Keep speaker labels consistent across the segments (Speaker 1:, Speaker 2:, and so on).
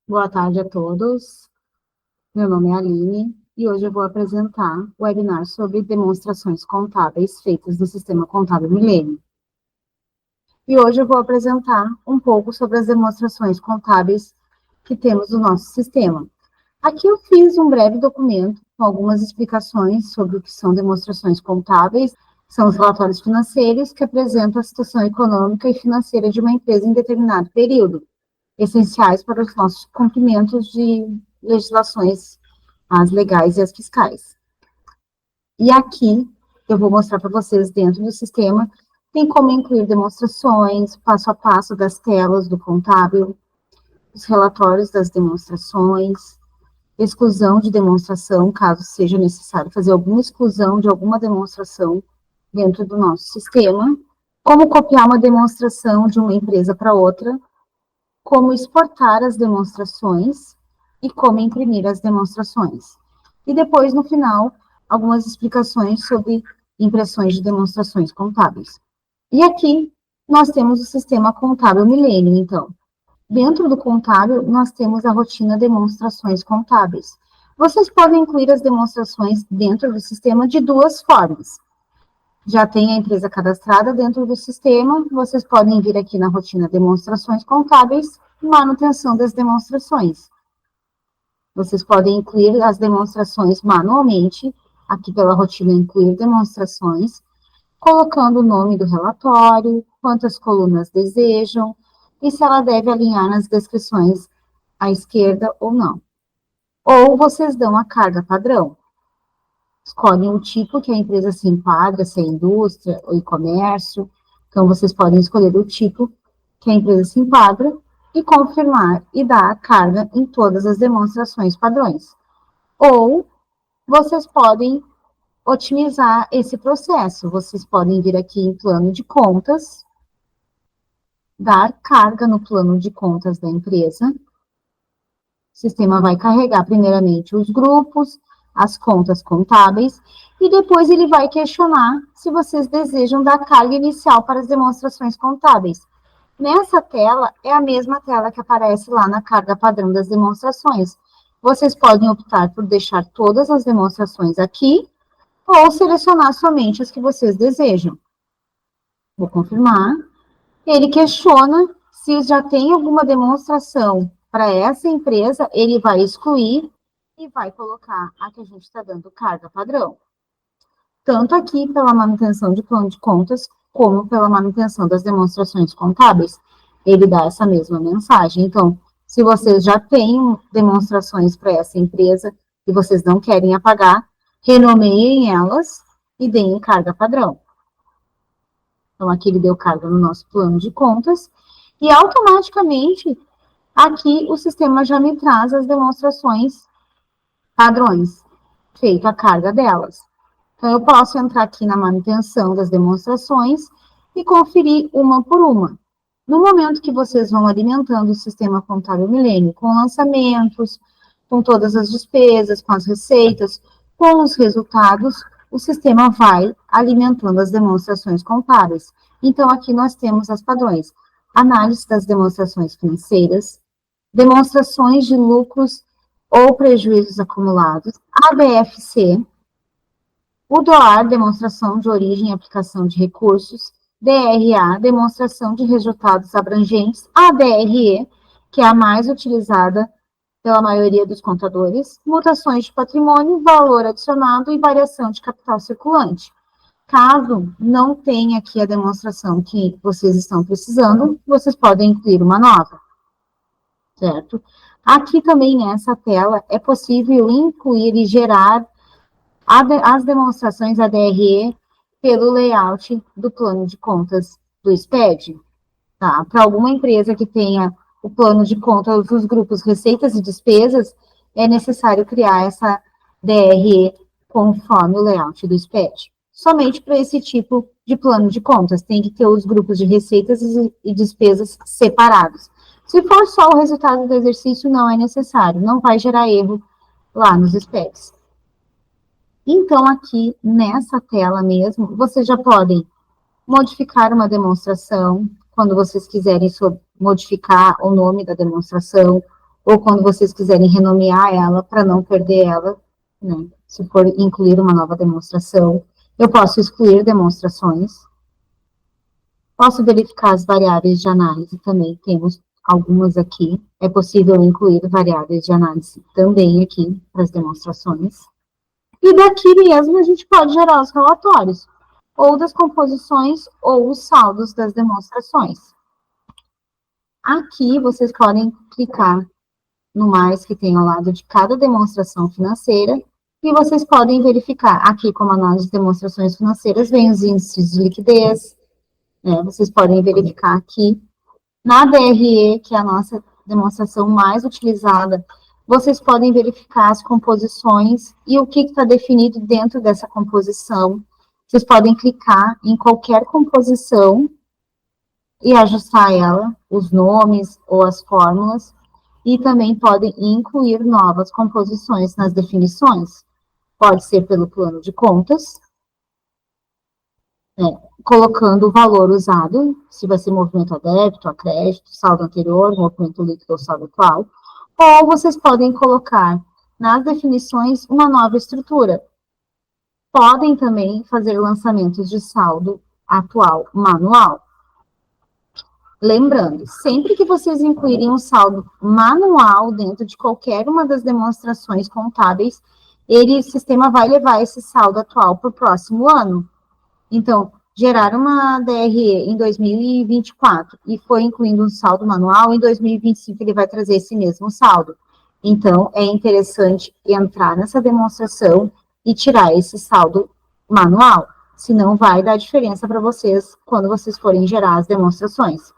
Speaker 1: Boa tarde a todos. Meu nome é Aline e hoje eu vou apresentar o webinar sobre demonstrações contábeis feitas no Sistema Contábil Milênio. E hoje eu vou apresentar um pouco sobre as demonstrações contábeis que temos no nosso sistema. Aqui eu fiz um breve documento com algumas explicações sobre o que são demonstrações contábeis. São os relatórios financeiros que apresentam a situação econômica e financeira de uma empresa em determinado período, essenciais para os nossos cumprimentos de legislações, as legais e as fiscais. E aqui eu vou mostrar para vocês, dentro do sistema, tem como incluir demonstrações, passo a passo das telas do contábil, os relatórios das demonstrações, exclusão de demonstração, caso seja necessário fazer alguma exclusão de alguma demonstração dentro do nosso sistema, como copiar uma demonstração de uma empresa para outra, como exportar as demonstrações e como imprimir as demonstrações. E depois, no final, algumas explicações sobre impressões de demonstrações contábeis. E aqui nós temos o sistema contábil Milênio, então. Dentro do contábil, nós temos a rotina demonstrações contábeis. Vocês podem incluir as demonstrações dentro do sistema de duas formas. Já tem a empresa cadastrada dentro do sistema, vocês podem vir aqui na rotina demonstrações contábeis, manutenção das demonstrações. Vocês podem incluir as demonstrações manualmente, aqui pela rotina incluir demonstrações, colocando o nome do relatório, quantas colunas desejam, e se ela deve alinhar nas descrições à esquerda ou não. Ou vocês dão a carga padrão. Escolhem o tipo que a empresa se enquadra, se é indústria ou e-comércio. Então, vocês podem escolher o tipo que a empresa se enquadra e confirmar e dar a carga em todas as demonstrações padrões. Ou vocês podem otimizar esse processo. Vocês podem vir aqui em plano de contas, dar carga no plano de contas da empresa. O sistema vai carregar primeiramente os grupos, as contas contábeis, e depois ele vai questionar se vocês desejam dar carga inicial para as demonstrações contábeis. Nessa tela, é a mesma tela que aparece lá na carga padrão das demonstrações. Vocês podem optar por deixar todas as demonstrações aqui, ou selecionar somente as que vocês desejam. Vou confirmar. Ele questiona se já tem alguma demonstração para essa empresa, ele vai excluir e vai colocar a que a gente está dando carga padrão. Tanto aqui pela manutenção de plano de contas, como pela manutenção das demonstrações contábeis, ele dá essa mesma mensagem. Então, se vocês já têm demonstrações para essa empresa e vocês não querem apagar, renomeiem elas e deem carga padrão. Então, aqui ele deu carga no nosso plano de contas, e automaticamente, aqui o sistema já me traz as demonstrações padrões, feita a carga delas. Então, eu posso entrar aqui na manutenção das demonstrações e conferir uma por uma. No momento que vocês vão alimentando o sistema contábil Milênio com lançamentos, com todas as despesas, com as receitas, com os resultados, o sistema vai alimentando as demonstrações contábeis. Então, aqui nós temos as padrões: análise das demonstrações financeiras, demonstrações de lucros ou prejuízos acumulados, ADFC, o DOAR, demonstração de origem e aplicação de recursos, DRA, demonstração de resultados abrangentes, a DRE, que é a mais utilizada pela maioria dos contadores, mutações de patrimônio, valor adicionado e variação de capital circulante. Caso não tenha aqui a demonstração que vocês estão precisando, vocês podem incluir uma nova, certo? Aqui também nessa tela é possível incluir e gerar as demonstrações ADRE pelo layout do plano de contas do SPED. Tá? Para alguma empresa que tenha o plano de contas dos grupos receitas e despesas, é necessário criar essa DRE conforme o layout do SPED. Somente para esse tipo de plano de contas, tem que ter os grupos de receitas e despesas separados. Se for só o resultado do exercício, não é necessário, não vai gerar erro lá nos SPEDs. Então, aqui nessa tela mesmo, vocês já podem modificar uma demonstração, quando vocês quiserem modificar o nome da demonstração, ou quando vocês quiserem renomear ela para não perder ela, né? Se for incluir uma nova demonstração, eu posso excluir demonstrações. Posso verificar as variáveis de análise também, temos algumas aqui. É possível incluir variáveis de análise também aqui para as demonstrações. E daqui mesmo a gente pode gerar os relatórios, ou das composições, ou os saldos das demonstrações. Aqui vocês podem clicar no mais que tem ao lado de cada demonstração financeira, e vocês podem verificar aqui, como análise de demonstrações financeiras, vem os índices de liquidez, né? Vocês podem verificar aqui, na DRE, que é a nossa demonstração mais utilizada, vocês podem verificar as composições e o que está definido dentro dessa composição. Vocês podem clicar em qualquer composição e ajustar ela, os nomes ou as fórmulas, e também podem incluir novas composições nas definições. Pode ser pelo plano de contas, colocando o valor usado, se vai ser movimento a débito, a crédito, saldo anterior, movimento líquido ou saldo atual, ou vocês podem colocar nas definições uma nova estrutura. Podem também fazer lançamentos de saldo atual manual. Lembrando, sempre que vocês incluírem um saldo manual dentro de qualquer uma das demonstrações contábeis, o sistema vai levar esse saldo atual para o próximo ano. Então, gerar uma DRE em 2024 e foi incluindo um saldo manual, em 2025 ele vai trazer esse mesmo saldo. Então, é interessante entrar nessa demonstração e tirar esse saldo manual, senão vai dar diferença para vocês quando vocês forem gerar as demonstrações.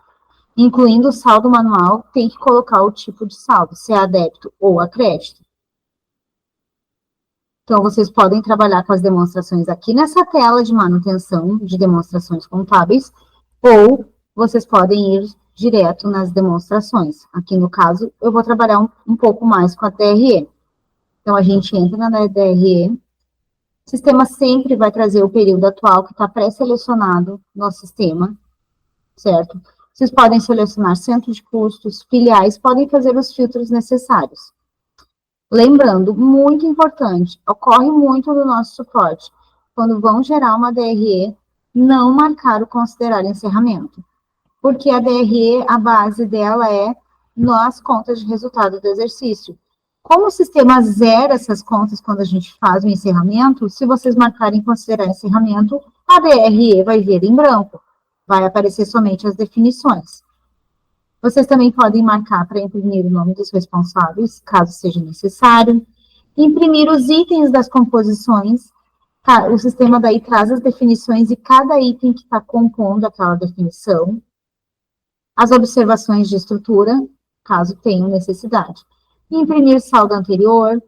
Speaker 1: Incluindo o saldo manual, tem que colocar o tipo de saldo, se é a débito ou a crédito. Então, vocês podem trabalhar com as demonstrações aqui nessa tela de manutenção de demonstrações contábeis, ou vocês podem ir direto nas demonstrações. Aqui, no caso, eu vou trabalhar um pouco mais com a DRE. Então, a gente entra na DRE, o sistema sempre vai trazer o período atual que está pré-selecionado no sistema, certo? Vocês podem selecionar centro de custos, filiais, podem fazer os filtros necessários. Lembrando, muito importante, ocorre muito no nosso suporte, quando vão gerar uma DRE, não marcar o considerar encerramento. Porque a DRE, a base dela é nas contas de resultado do exercício. Como o sistema zera essas contas quando a gente faz o encerramento, se vocês marcarem considerar encerramento, a DRE vai vir em branco. Vai aparecer somente as definições. Vocês também podem marcar para imprimir o nome dos responsáveis, caso seja necessário. Imprimir os itens das composições. O sistema daí traz as definições de cada item que está compondo aquela definição. As observações de estrutura, caso tenham necessidade. Imprimir saldo anterior.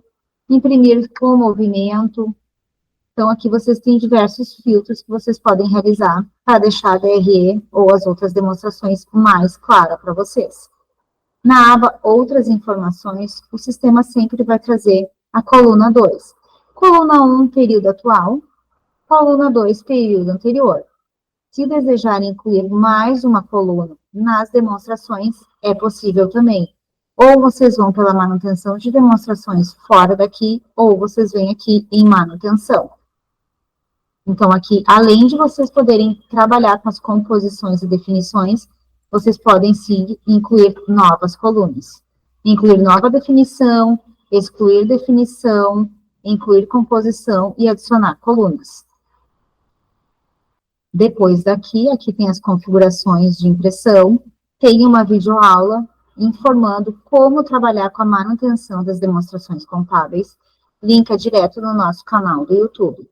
Speaker 1: Imprimir com movimento. Então, aqui vocês têm diversos filtros que vocês podem realizar para deixar a DRE ou as outras demonstrações mais clara para vocês. Na aba Outras Informações, o sistema sempre vai trazer a coluna 2. Coluna 1, período atual. Coluna 2, período anterior. Se desejarem incluir mais uma coluna nas demonstrações, é possível também. Ou vocês vão pela manutenção de demonstrações fora daqui, ou vocês vêm aqui em manutenção. Então, aqui, além de vocês poderem trabalhar com as composições e definições, vocês podem, sim, incluir novas colunas. Incluir nova definição, excluir definição, incluir composição e adicionar colunas. Depois daqui, aqui tem as configurações de impressão, tem uma videoaula informando como trabalhar com a manutenção das demonstrações contábeis, linka direto no nosso canal do YouTube.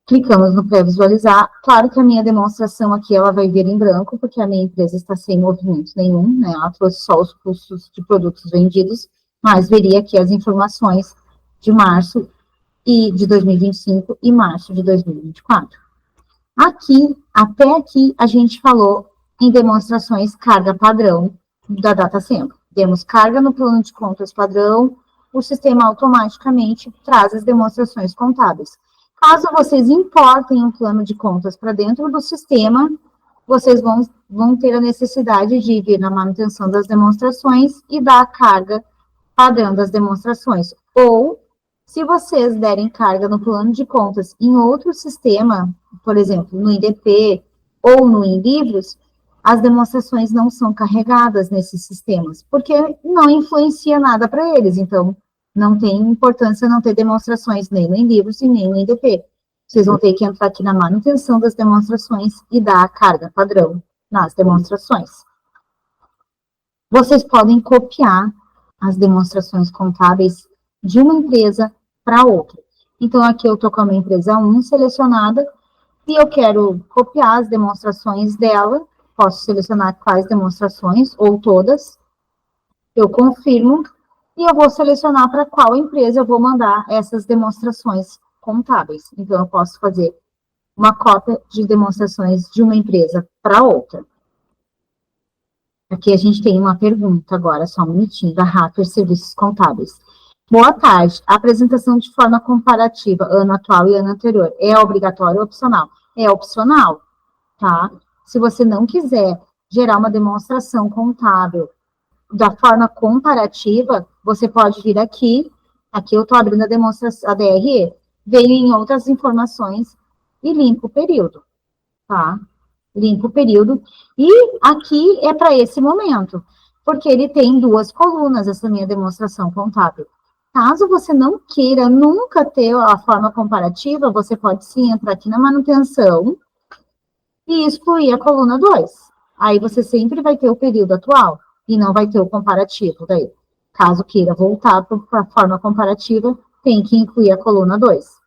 Speaker 1: Clicamos no pré-visualizar. Claro que a minha demonstração aqui, ela vai vir em branco, porque a minha empresa está sem movimento nenhum, né? Ela trouxe só os custos de produtos vendidos, mas veria aqui as informações de março de 2025 e março de 2024. Aqui, até aqui, a gente falou em demonstrações carga padrão da DataSemp. Temos carga no plano de contas padrão, o sistema automaticamente traz as demonstrações contábeis. Caso vocês importem um plano de contas para dentro do sistema, vocês vão ter a necessidade de vir na manutenção das demonstrações e dar a carga padrão das demonstrações. Ou, se vocês derem carga no plano de contas em outro sistema, por exemplo, no IDP ou no InLivros, as demonstrações não são carregadas nesses sistemas, porque não influencia nada para eles, então não tem importância não ter demonstrações nem no InLivros e nem no IDP. Vocês vão ter que entrar aqui na manutenção das demonstrações e dar a carga padrão nas demonstrações. Vocês podem copiar as demonstrações contábeis de uma empresa para outra. Então, aqui eu estou com a minha empresa 1 selecionada, e eu quero copiar as demonstrações dela, posso selecionar quais demonstrações, ou todas, eu confirmo, e eu vou selecionar para qual empresa eu vou mandar essas demonstrações contábeis. Então, eu posso fazer uma cópia de demonstrações de uma empresa para outra. Aqui a gente tem uma pergunta agora, só um minutinho, da Hacker Serviços Contábeis. Boa tarde. A apresentação de forma comparativa, ano atual e ano anterior, é obrigatório ou opcional? É opcional, tá? Se você não quiser gerar uma demonstração contábil da forma comparativa, você pode vir aqui eu estou abrindo a demonstração, a DRE, venho em outras informações e limpo o período, tá? Limpo o período, e aqui é para esse momento, porque ele tem 2 colunas, essa minha demonstração contábil. Caso você não queira nunca ter a forma comparativa, você pode sim entrar aqui na manutenção e excluir a coluna 2. Aí você sempre vai ter o período atual e não vai ter o comparativo daí. Caso queira voltar para a forma comparativa, tem que incluir a coluna 2.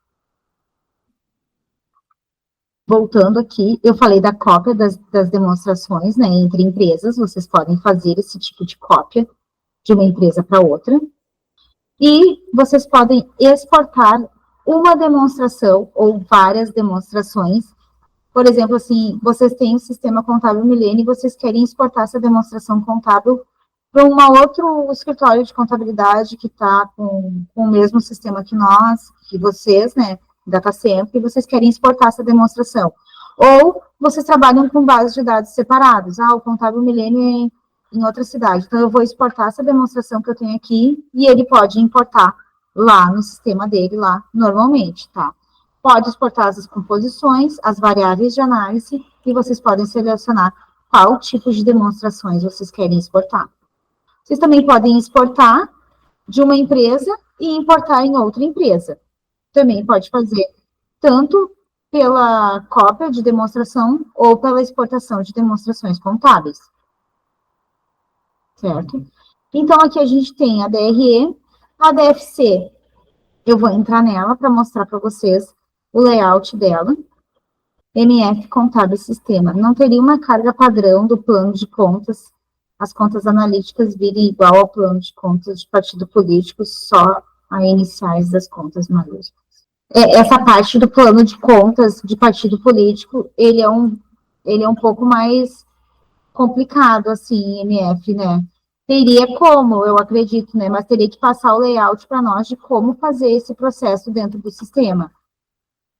Speaker 1: Voltando aqui, eu falei da cópia das demonstrações, né, entre empresas, vocês podem fazer esse tipo de cópia de uma empresa para outra, e vocês podem exportar uma demonstração ou várias demonstrações. Por exemplo, assim, vocês têm o sistema contábil Milênio e vocês querem exportar essa demonstração contábil para um outro escritório de contabilidade que está com o mesmo sistema que nós, que vocês, né, DataSemp, e vocês querem exportar essa demonstração. Ou vocês trabalham com bases de dados separados. O contábil Milênio é em outra cidade. Então, eu vou exportar essa demonstração que eu tenho aqui e ele pode importar lá no sistema dele, lá, normalmente, tá? Pode exportar as composições, as variáveis de análise, e vocês podem selecionar qual tipo de demonstrações vocês querem exportar. Vocês também podem exportar de uma empresa e importar em outra empresa. Também pode fazer tanto pela cópia de demonstração ou pela exportação de demonstrações contábeis. Certo? Então, aqui a gente tem a DRE, a DFC, eu vou entrar nela para mostrar para vocês o layout dela. MF Contábil Sistema. Não teria uma carga padrão do plano de contas, as contas analíticas virem igual ao plano de contas de partido político, só a iniciais das contas maiúsculas. Essa parte do plano de contas de partido político, ele é um pouco mais complicado, assim, MF, né? Teria como, eu acredito, né? Mas teria que passar o layout para nós de como fazer esse processo dentro do sistema.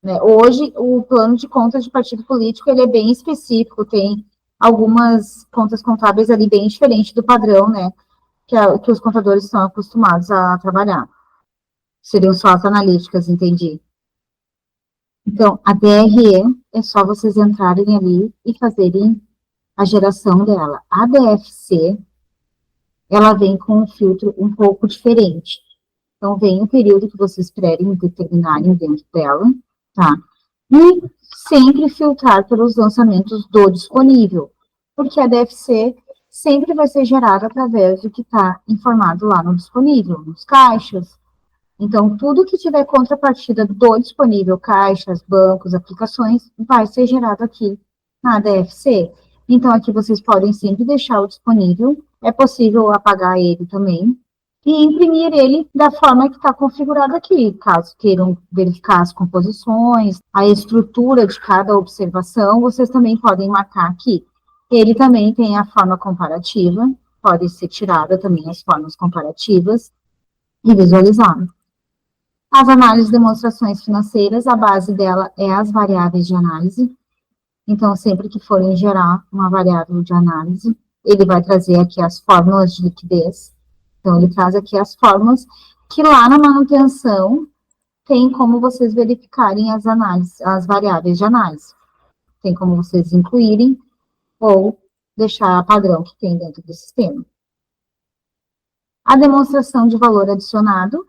Speaker 1: Né? Hoje, o plano de contas de partido político, ele é bem específico, tem algumas contas contábeis ali bem diferentes do padrão, né? Que os contadores estão acostumados a trabalhar. Seriam só as analíticas, entendi. Então, a DRE é só vocês entrarem ali e fazerem a geração dela. A DFC, ela vem com um filtro um pouco diferente. Então, vem o período que vocês querem determinarem dentro dela, tá? E sempre filtrar pelos lançamentos do disponível, porque a DFC sempre vai ser gerada através do que está informado lá no disponível, nos caixas. Então, tudo que tiver contrapartida do disponível, caixas, bancos, aplicações, vai ser gerado aqui na DFC. Então, aqui vocês podem sempre deixar o disponível, é possível apagar ele também, e imprimir ele da forma que está configurado aqui, caso queiram verificar as composições, a estrutura de cada observação, vocês também podem marcar aqui. Ele também tem a forma comparativa, pode ser tirada também as formas comparativas e visualizar. As análises de demonstrações financeiras, a base dela é as variáveis de análise. Então, sempre que forem gerar uma variável de análise, ele vai trazer aqui as fórmulas de liquidez. Então, ele traz aqui as fórmulas que lá na manutenção tem como vocês verificarem as análises, as variáveis de análise. Tem como vocês incluírem ou deixar a padrão que tem dentro do sistema. A demonstração de valor adicionado,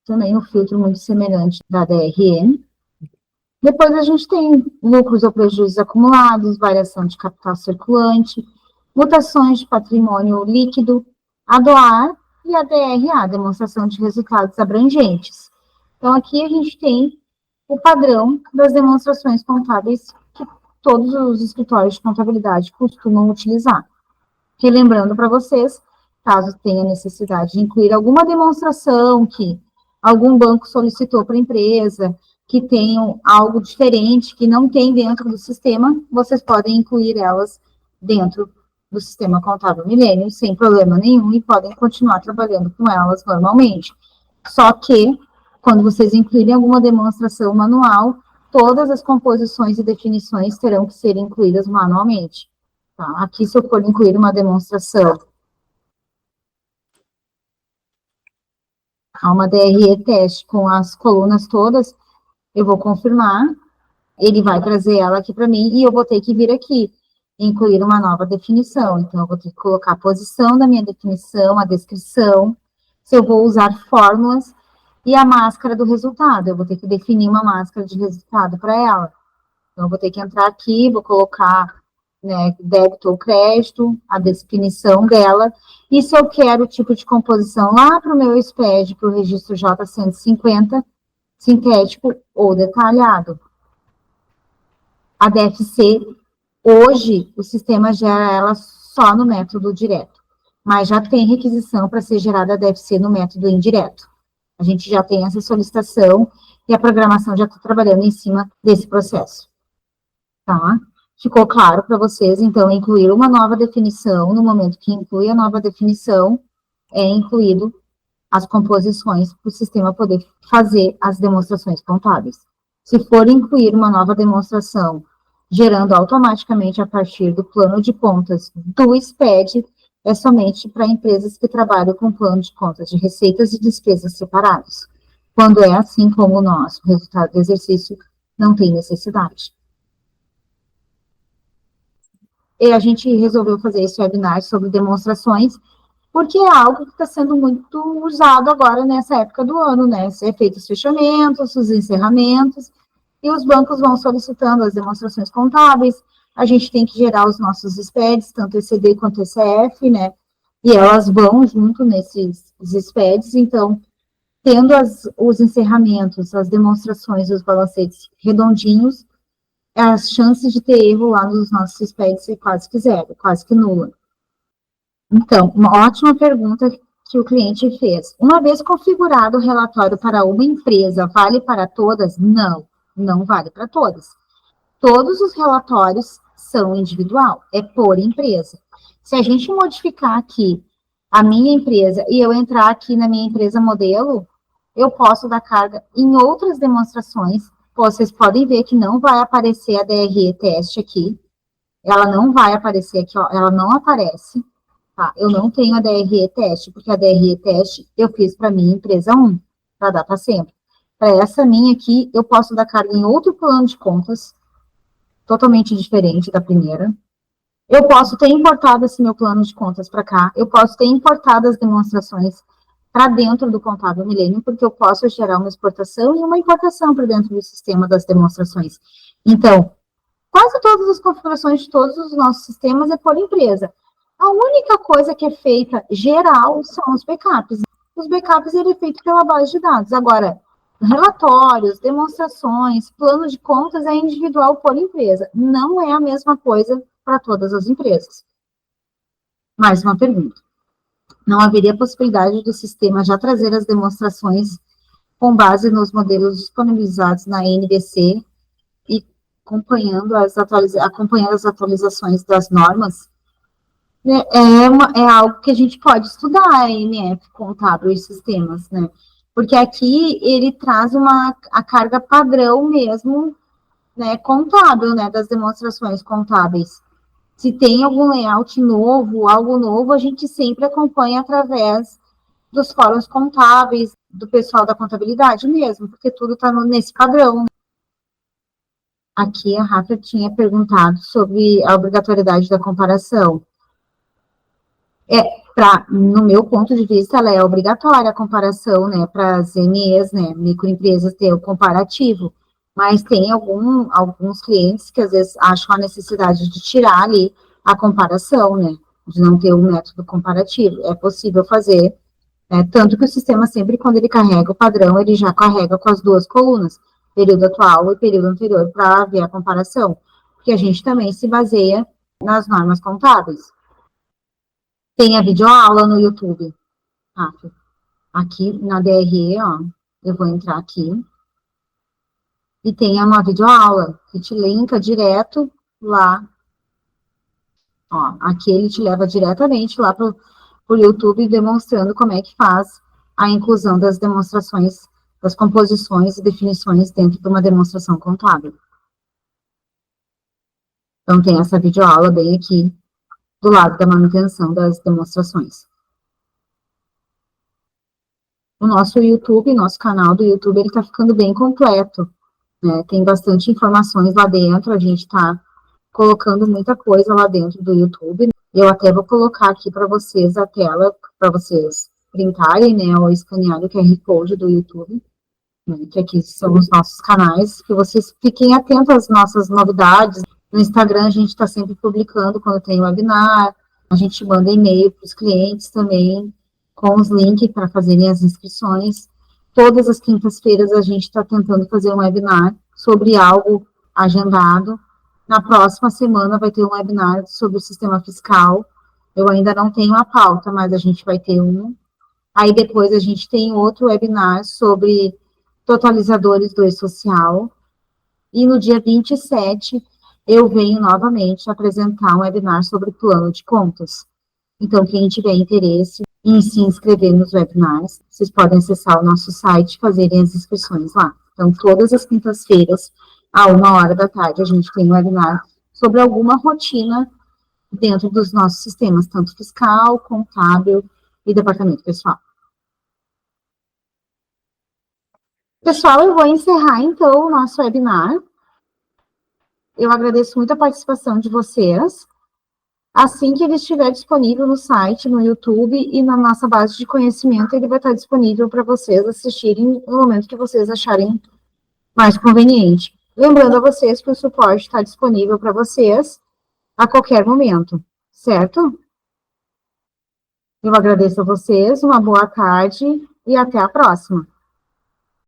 Speaker 1: também um filtro muito semelhante da DRM. Depois a gente tem lucros ou prejuízos acumulados, variação de capital circulante, mutações de patrimônio líquido, a DOAR e a DRA, demonstração de resultados abrangentes. Então, aqui a gente tem o padrão das demonstrações contábeis que todos os escritórios de contabilidade costumam utilizar. Relembrando para vocês, caso tenha necessidade de incluir alguma demonstração que algum banco solicitou para a empresa, que tenham algo diferente, que não tem dentro do sistema, vocês podem incluir elas dentro do sistema contábil Milênio, sem problema nenhum, e podem continuar trabalhando com elas normalmente. Só que, quando vocês incluírem alguma demonstração manual, todas as composições e definições terão que ser incluídas manualmente. Tá? Aqui, se eu for incluir uma demonstração, uma DRE teste com as colunas todas, eu vou confirmar, ele vai trazer ela aqui para mim, e eu vou ter que vir aqui, incluir uma nova definição. Então, eu vou ter que colocar a posição da minha definição, a descrição, se eu vou usar fórmulas, e a máscara do resultado. Eu vou ter que definir uma máscara de resultado para ela. Então, eu vou ter que entrar aqui, vou colocar, né, débito ou crédito, a definição dela, e se eu quero o tipo de composição lá para o meu SPED, para o registro J150, sintético ou detalhado. A DFC, hoje, o sistema gera ela só no método direto, mas já tem requisição para ser gerada a DFC no método indireto. A gente já tem essa solicitação e a programação já está trabalhando em cima desse processo. Tá? Ficou claro para vocês, então, incluir uma nova definição, no momento que inclui a nova definição, é incluído as composições para o sistema poder fazer as demonstrações contábeis. Se for incluir uma nova demonstração, gerando automaticamente a partir do plano de contas do SPED, é somente para empresas que trabalham com plano de contas de receitas e despesas separados. Quando é assim como o nosso resultado do exercício, não tem necessidade. E a gente resolveu fazer esse webinar sobre demonstrações, porque é algo que está sendo muito usado agora nessa época do ano, né? É feito os fechamentos, os encerramentos, e os bancos vão solicitando as demonstrações contábeis, a gente tem que gerar os nossos SPEDs, tanto ECD quanto ECF, né? E elas vão junto nesses SPEDs, então, tendo os encerramentos, as demonstrações, os balancetes redondinhos, as chances de ter erro lá nos nossos SPEDs é quase que zero, quase que nula. Então, uma ótima pergunta que o cliente fez. Uma vez configurado o relatório para uma empresa, vale para todas? Não, não vale para todas. Todos os relatórios são individual, é por empresa. Se a gente modificar aqui a minha empresa e eu entrar aqui na minha empresa modelo, eu posso dar carga em outras demonstrações. Vocês podem ver que não vai aparecer a DRE teste aqui. Ela não vai aparecer aqui, ó, ela não aparece. Tá? Eu não tenho a DRE teste, porque a DRE teste eu fiz para minha empresa 1, para dar para sempre. Para essa minha aqui, eu posso dar carga em outro plano de contas, totalmente diferente da primeira. Eu posso ter importado esse meu plano de contas para cá, eu posso ter importado as demonstrações para dentro do Contábil Milênio, porque eu posso gerar uma exportação e uma importação para dentro do sistema das demonstrações. Então, quase todas as configurações de todos os nossos sistemas é por empresa. A única coisa que é feita geral são os backups. Os backups ele é feito pela base de dados. Agora, relatórios, demonstrações, plano de contas é individual por empresa. Não é a mesma coisa para todas as empresas. Mais uma pergunta. Não haveria possibilidade do sistema já trazer as demonstrações com base nos modelos disponibilizados na NBC e acompanhando as atualizações das normas? É algo que a gente pode estudar, a NF contábil e sistemas, né? Porque aqui ele traz a carga padrão mesmo né, contábil, né, das demonstrações contábeis. Se tem algum layout novo, algo novo, a gente sempre acompanha através dos fóruns contábeis, do pessoal da contabilidade mesmo, porque tudo está nesse padrão. Aqui a Rafa tinha perguntado sobre a obrigatoriedade da comparação. No meu ponto de vista, ela é obrigatória a comparação, né, para as MEs, né, microempresas ter o comparativo, mas tem alguns clientes que às vezes acham a necessidade de tirar ali a comparação, né, de não ter um método comparativo. É possível fazer, tanto que o sistema sempre, quando ele carrega o padrão, ele já carrega com as duas colunas, período atual e período anterior, para ver a comparação, porque a gente também se baseia nas normas contábeis. Tem a videoaula no YouTube, Rafa. Aqui na DRE, ó, eu vou entrar aqui, e tem uma videoaula que te linka direto lá, ó, aqui ele te leva diretamente lá para o YouTube, demonstrando como é que faz a inclusão das demonstrações, das composições e definições dentro de uma demonstração contábil. Então, tem essa videoaula bem aqui, do lado da manutenção das demonstrações. O nosso YouTube, nosso canal do YouTube, ele está ficando bem completo, né? Tem bastante informações lá dentro, a gente está colocando muita coisa lá dentro do YouTube. Eu até vou colocar aqui para vocês a tela, para vocês printarem, né, ou escanearem o QR Code do YouTube, né, que aqui são os nossos canais, que vocês fiquem atentos às nossas novidades. No Instagram a gente está sempre publicando quando tem webinar, a gente manda e-mail para os clientes também, com os links para fazerem as inscrições. Todas as quintas-feiras a gente está tentando fazer um webinar sobre algo agendado. Na próxima semana vai ter um webinar sobre o sistema fiscal. Eu ainda não tenho a pauta, mas a gente vai ter um. Aí depois a gente tem outro webinar sobre totalizadores do e-social. E no dia 27, eu venho novamente apresentar um webinar sobre plano de contas. Então, quem tiver interesse em se inscrever nos webinars, vocês podem acessar o nosso site e fazerem as inscrições lá. Então, todas as quintas-feiras, à 1h da tarde, a gente tem um webinar sobre alguma rotina dentro dos nossos sistemas, tanto fiscal, contábil e departamento pessoal. Pessoal, eu vou encerrar, então, o nosso webinar. Eu agradeço muito a participação de vocês. Assim que ele estiver disponível no site, no YouTube e na nossa base de conhecimento, ele vai estar disponível para vocês assistirem no momento que vocês acharem mais conveniente. Lembrando a vocês que o suporte está disponível para vocês a qualquer momento, certo? Eu agradeço a vocês, uma boa tarde e até a próxima.